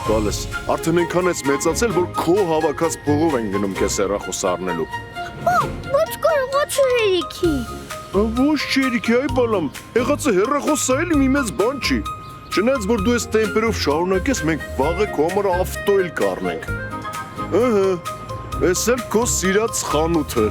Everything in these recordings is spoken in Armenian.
Բալես, արդեն այնքան ես մեծացել, որ քո հավաքած փողով են գնում քեզ հեռախոս առնելու։ Բայց կարողացա հերիքի։ Ոչ չերիքի, այ բալամ, եղածը հեռախոսը էլի մի մեծ բան չի։ Չնայած որ դու ես տեմպերով շարունակես, մենք վաղը քո համար ավտո էլ կառնենք։ Ըհը, էս էլ քո սիրած խանութը։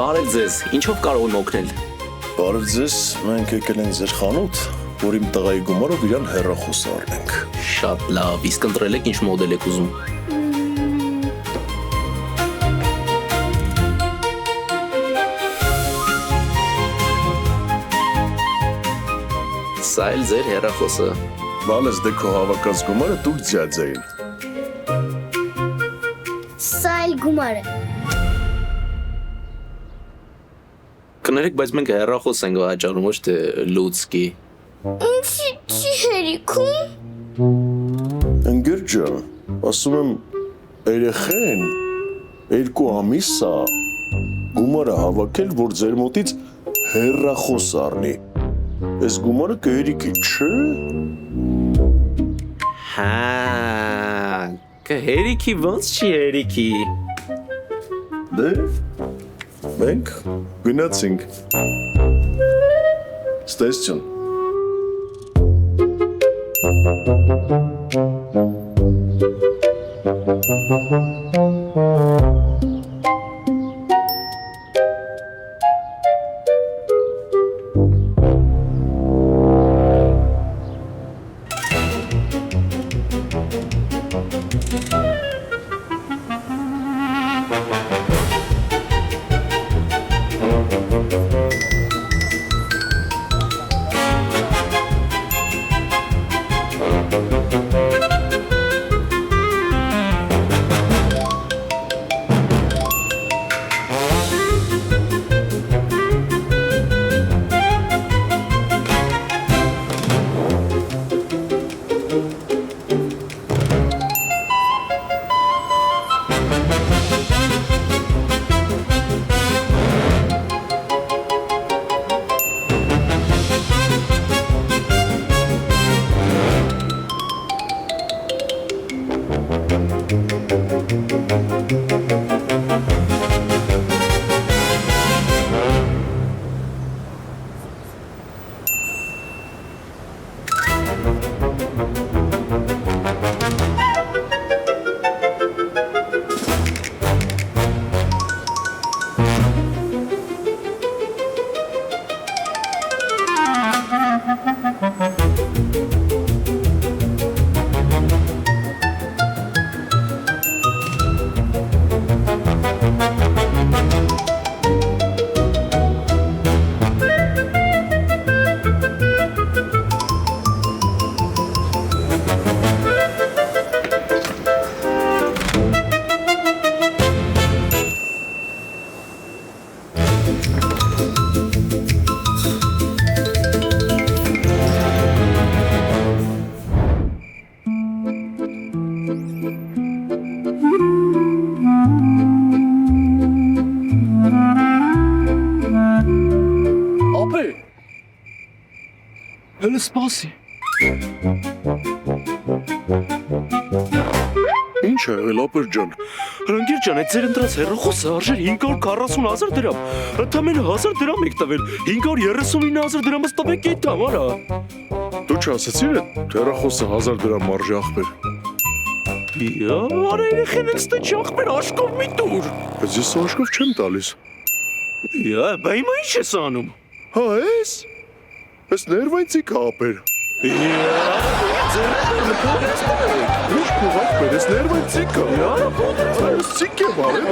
Բարև ձեզ, ինչով կարող եմ օգնել։ Բարև ձեզ, մենք եկել ենք ձեր խանութ, որ իմ տղայի գումարով իրան հեռախոս առնենք։ Շատ լավ, իսկ ընտրել եք ինչ մոդել եք ուզում։ Սա էլ ձեր հեռախոսը։ Բալես դե քո հավաքած գումարը դուք ձյաձային։ Սա էլ գումարը։ Կներեք, բայց մենք հեռախոս ենք վաճառում, ոչ թե լուցկի։ Ինչի չի հերիքում։ Ընկեր ջան, ասում եմ, երեխեն 2 ամիս է գումարը հավաքել, որ ձեր մոտից հեռախոս առնի։ Այս գումարը կհերիքի, չէ՞։ Հա, կհերիքի ոնց չի հերիքի։ Դե, մենք գնացինք։ Ստեսություն։ Հələ սպասի։ Ինչ է եղել ապեր ջան։ Հրանգիր ջան, այդ ձեր ընտրած հեռախոսը արժեր 540,000 դրամ։ Ընդամենը 1000 դրամ եք տվել, 539,000 դրամս տվեք այդ համարա։ Դու չասեցիր այդ հեռախոսը 1000 դրամ արժի ախպեր։ Արա երեխեն էստե չախպեր աշկով մի տուր։ Բայց ես աշկով չեմ տալիս։ Բա հիմա ինչ ես անում։ Հա ես։ Ես ներվայցիկ ապեր։ Ինչ փողակ բերես ներվայցիկ։ Ես ցիկ եմ արել։